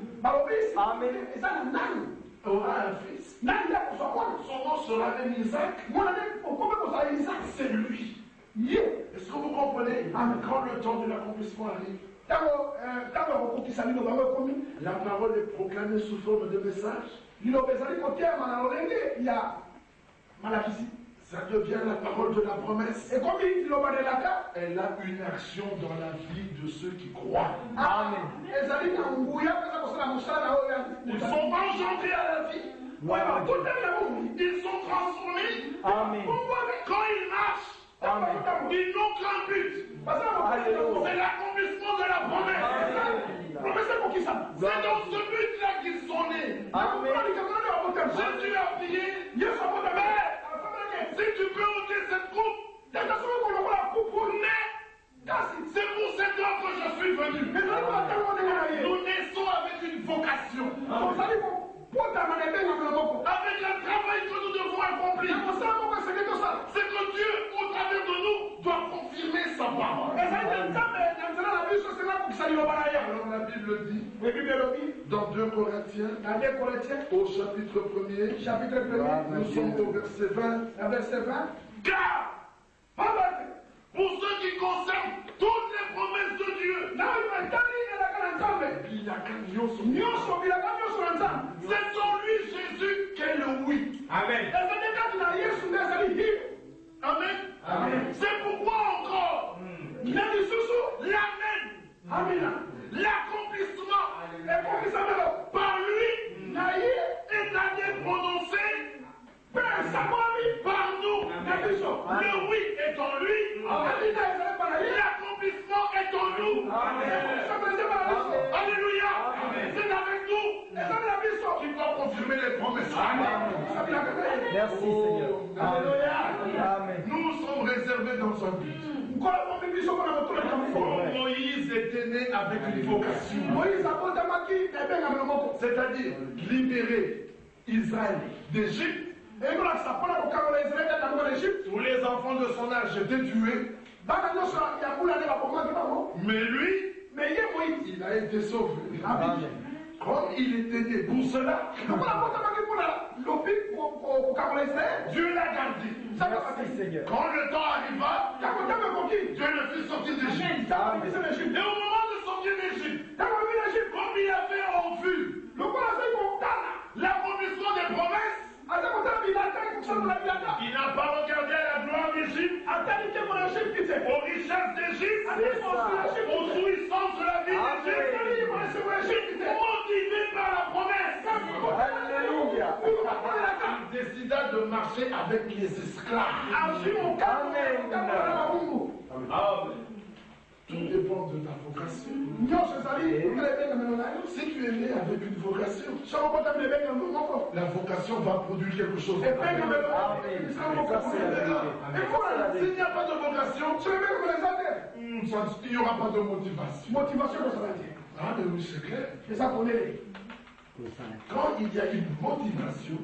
Amen. Aura un fils. Son nom sera même Isaac. C'est lui. Est-ce que vous comprenez? Quand le temps de l'accomplissement arrive, la parole est proclamée sous forme de message. Ça devient la parole de la promesse. Elle a une action dans la vie de ceux qui croient. Amen. Ils sont engendrés à la vie. Ils sont transformés. Amen. Quand ils marchent, Amen. ils n'ont qu'un but. C'est l'accomplissement de la promesse. C'est dans ce but-là qu'ils sont nés. Amen. Jésus a prié. Si tu peux ôter cette coupe, c'est pour cette heure que je suis venu. Nous naissons avec une vocation. Avec le travail que nous devons accomplir. C'est que Dieu, au travers de nous, doit confirmer sa parole. Alors la Bible dit, dans 2 Corinthiens, au chapitre 1er, nous sommes au verset 20. Car, pour ce qui concerne toutes les promesses de Dieu, c'est en lui Jésus qu'est le oui. Amen. Amen. Amen. C'est pourquoi encore, l'amen, l'accomplissement par lui est allé prononcer par nous. Le oui est en lui. L'accomplissement est en nous. Alléluia. C'est avec nous. Qui doit confirmer les promesses. Merci Seigneur. Amen. Nous sommes réservés dans un but. Moïse était né avec une vocation. C'est-à-dire libérer Israël d'Égypte. Tous les enfants de son âge étaient tués. Mais lui, il a été sauvé. Comme il était né pour cela, Dieu l'a gardé. Merci Seigneur. Quand le temps arriva, Dieu le fit sortir d'Égypte. Et au moment de sortir d'Égypte, comme il avait en vue l'accomplissement des promesses, il n'a pas regardé à la gloire d'Égypte, aux richesses d'Égypte, aux jouissances de la vie d'Égypte, motivé par la promesse. Alléluia. Il décida de marcher avec les esclaves. Amen. Tout dépend de ta vocation. Si tu es né avec une vocation, la vocation va produire quelque chose. S'il n'y a pas de vocation, il n'y aura pas de motivation. Ah, mais oui, c'est clair. Quand il y a une motivation,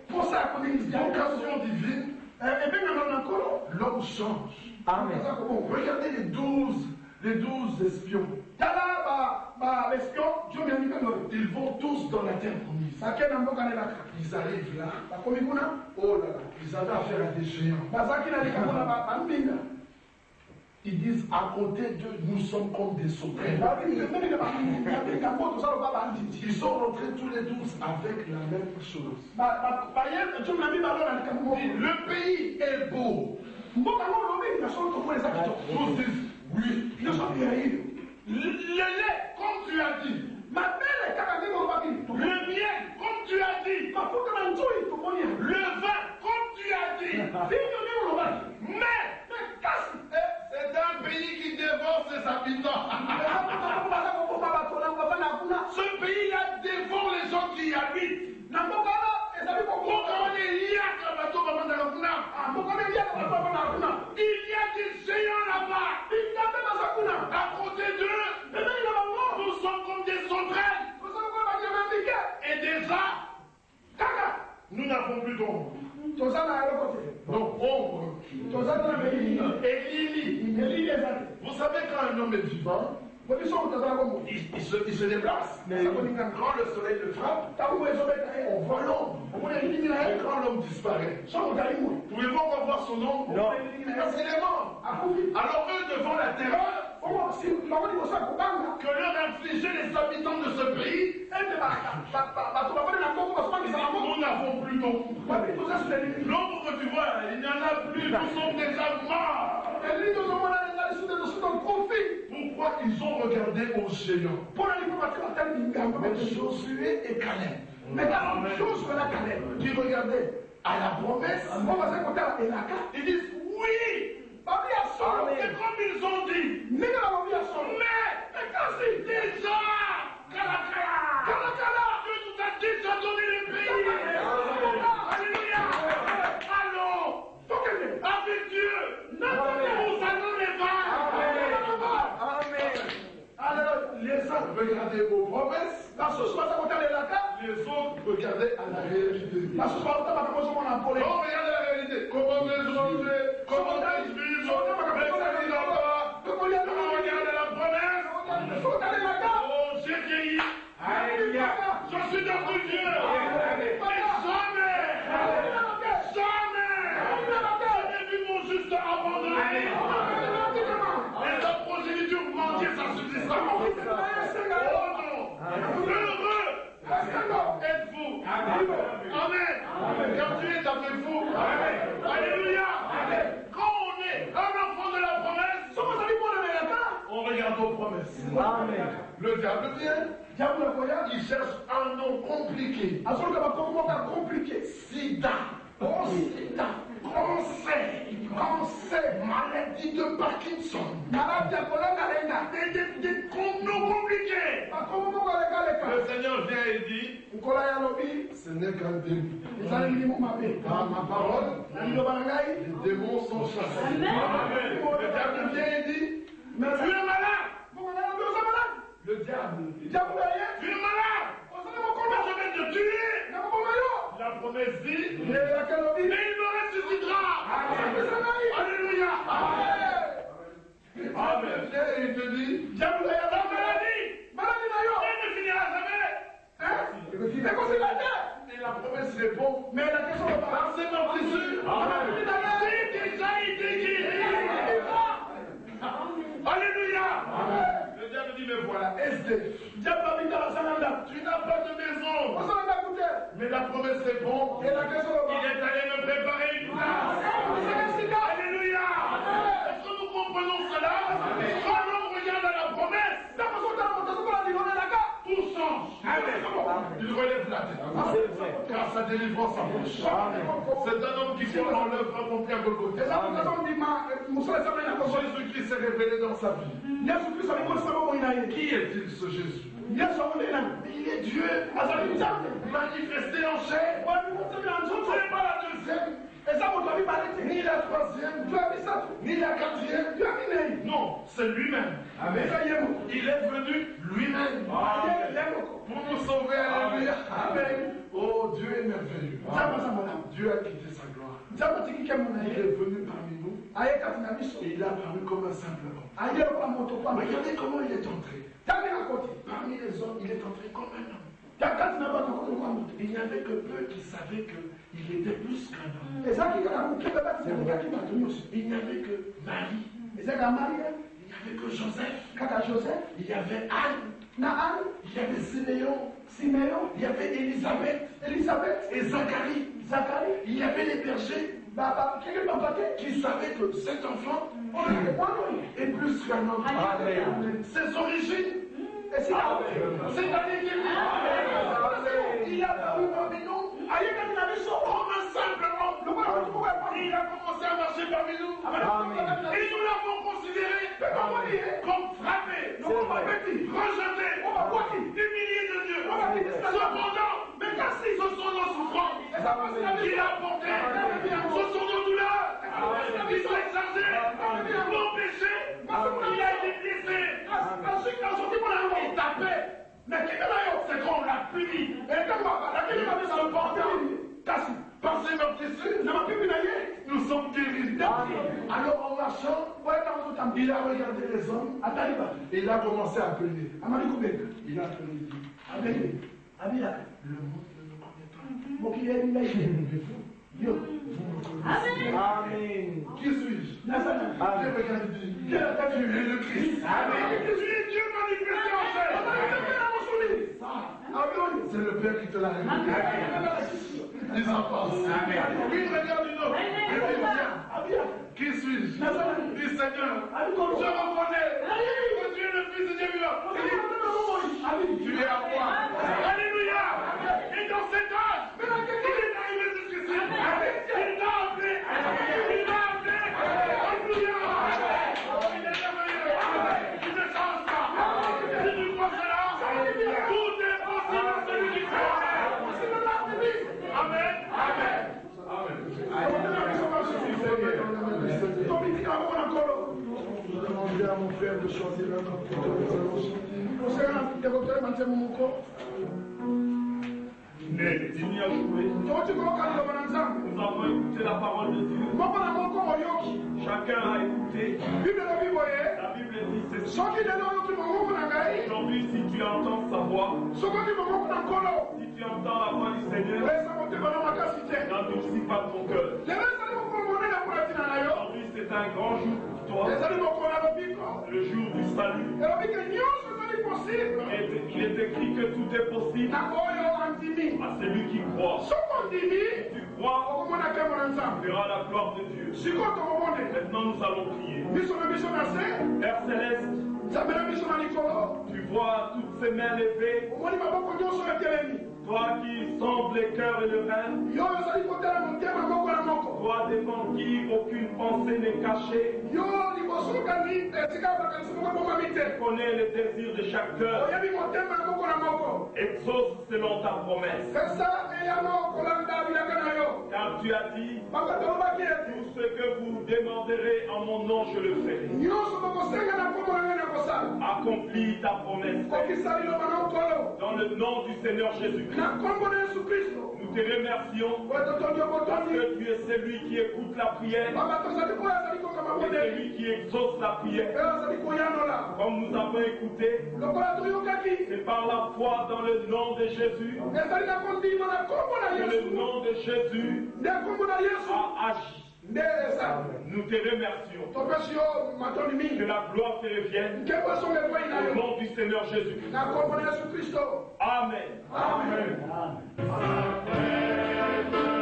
vocation divine, l'homme change. Amen. Regardez les 12 espions. Ils vont tous dans la terre promise. Ils arrivent là. Oh là là, ils avaient affaire à des géants. Ils disent à côté d'eux, nous sommes comme des sauterelles. Ils sont rentrés tous les 12 avec la même chose. Le pays est beau. Tous disent oui. Le lait, comme tu as dit. Le miel, comme tu as dit. Le vin, comme tu as dit. Mais c'est un pays qui dévore ses habitants. Ce pays-là dévore les gens qui y habitent. Élie. Vous savez quand un homme est vivant, il se déplace. Quand le soleil le frappe, on voit l'ombre. Quand l'homme disparaît, pouvez-vous encore voir son ombre? Non. Parce qu'il est mort. Alors eux, devant la terreur que leur infligeaient les habitants de ce pays, nous n'avons plus d'ombre. L'ombre que tu vois, il n'y en a plus, nous sommes déjà morts. Pourquoi ils ont regardé aux géants? Mais Josué et Caleb, qui regardaient à la promesse, ils disent oui. C'est comme ils ont dit. Mais déjà, Dieu nous a dit de donner le pays. Alléluia. Allons avec Dieu. Nous allons les voir. Les uns regardaient aux promesses, les autres regardaient à la réalité. On regarde la réalité. Comment vais-je manger? Comment vais-je vivre? Comment regarder la promesse? Oh, j'ai vieilli. Je suis dans Dieu. Mais jamais, je n'ai vu mon juste abandonné. Et la progéniture mendier sa subsistance. Oh non. Heureux êtes-vous. Amen. Quand Dieu est avec vous. Alléluia. Quand on est un enfant de la promesse, on regarde aux promesses. Amen. Le diable vient, il cherche un nom compliqué. Sida. Oh, sida. Cancer, maladie de Parkinson. Des noms compliqués. Le Seigneur vient et dit, ce n'est qu'un démon. Par ma parole, les démons sont chassés. Le diable vient et dit, mais tu es malade. Le diable dit, tu es malade. Je vais te tuer. La promesse dit, mais il me ressuscitera. Alléluia. Amen. Et il te dit, la maladie ne finira jamais. Et la promesse répond, mais la question est par ses meurtrissures. C'est déjà été guéri. Alléluia. Le diable dit, mais voilà, SDF. Tu n'as pas de maison. Mais la promesse répond, il est allé me préparer une place. Alléluia. Est-ce que nous comprenons cela? Quand l'homme regarde à la promesse, tout change. Il relève la tête. Car sa délivrance approche. C'est un homme qui croit en l'œuvre accomplie à Golgotha. Jésus-Christ s'est révélé dans sa vie. Qui est-il ce Jésus? Il est Dieu manifesté en chair. Ce n'est pas la deuxième, ni la troisième, ni la quatrième. Non, c'est lui-même. Il est venu lui-même pour nous sauver. Alléluia. Amen. Oh, Dieu est merveilleux. Dieu a quitté sa gloire. Il est venu parmi nous. Et il a apparu comme un simple homme. Regardez comment il est entré. Parmi les hommes, il est entré comme un homme. Il n'y avait que peu qui savaient qu'il était plus qu'un homme. Il n'y avait que Marie. Il n'y avait que Joseph. Il y avait Anne. Il y avait Siméon. Il y avait Élisabeth et Zacharie. Il y avait les bergers qui savaient que cet enfant est plus qu'un homme. Ses origines, c'est-à-dire qu'il a paru parmi nous comme un simple homme. Il a commencé à marcher parmi nous. Et nous l'avons considéré comme frappé, rejeté, humilié de Dieu. Cependant, ce sont nos souffrances qu'il a portées. Ce sont nos douleurs qui sont exercées. Nos péchés, il a été blessé. Il tapait. C'est qu'on l'a puni. Cependant, par ses meurtrissures, nous sommes guéris. Alors en marchant, il a regardé les hommes, et il a commencé à appeler. Il a appelé, il dit, le monde ne me connaît pas. Amen. Qui suis-je? J'ai regardé, qui est le Christ? Dieu manifesté en chair. C'est le Père qui te l'a révélé. Ils en pensent. Oui, regarde une autre. Qui suis-je? Dis Seigneur, je reconnais que tu es le Fils de Dieu vivant. Tu es à moi. Alléluia. Et dans cet âge, il est arrivé jusqu'ici. Il t'a appelé. Il t'a appelé. Alléluia. Il est merveilleux. Il ne change pas. Si tu crois cela, tout est possible à celui qui croit. Amen. Amen. Je demandais à mon frère de choisir un autre pour que nous allons chanter. Mais il n'y a joué. Nous avons écouté la parole de Dieu. Chacun a écouté. La Bible dit ceci. Aujourd'hui, si tu entends sa voix, si tu entends la voix du Seigneur, n'endurcis pas ton cœur. Aujourd'hui, c'est un grand jour pour toi. Le jour du salut. Il est écrit que tout est possible à celui qui croit. Si tu crois, tu verras la gloire de Dieu. Maintenant, nous allons prier. Père Céleste, tu vois toutes ces mains levées. Toi qui sondes les cœurs et le rein. Toi devant qui aucune pensée n'est cachée. Tu connais les désirs de chaque cœur. Exauce selon ta promesse. Car tu as dit, tout ce que vous demanderez en mon nom, je le ferai. Accomplis ta promesse. Dans le nom du Seigneur Jésus-Christ. Nous te remercions parce que tu es celui qui écoute la prière. Et celui qui exauce la prière. Comme nous avons écouté, c'est par la foi dans le nom de Jésus que le nom de Jésus a agi. Nous te remercions. Que la gloire te revienne. Au nom du Seigneur Jésus-Christ. Amen. Amen. Amen.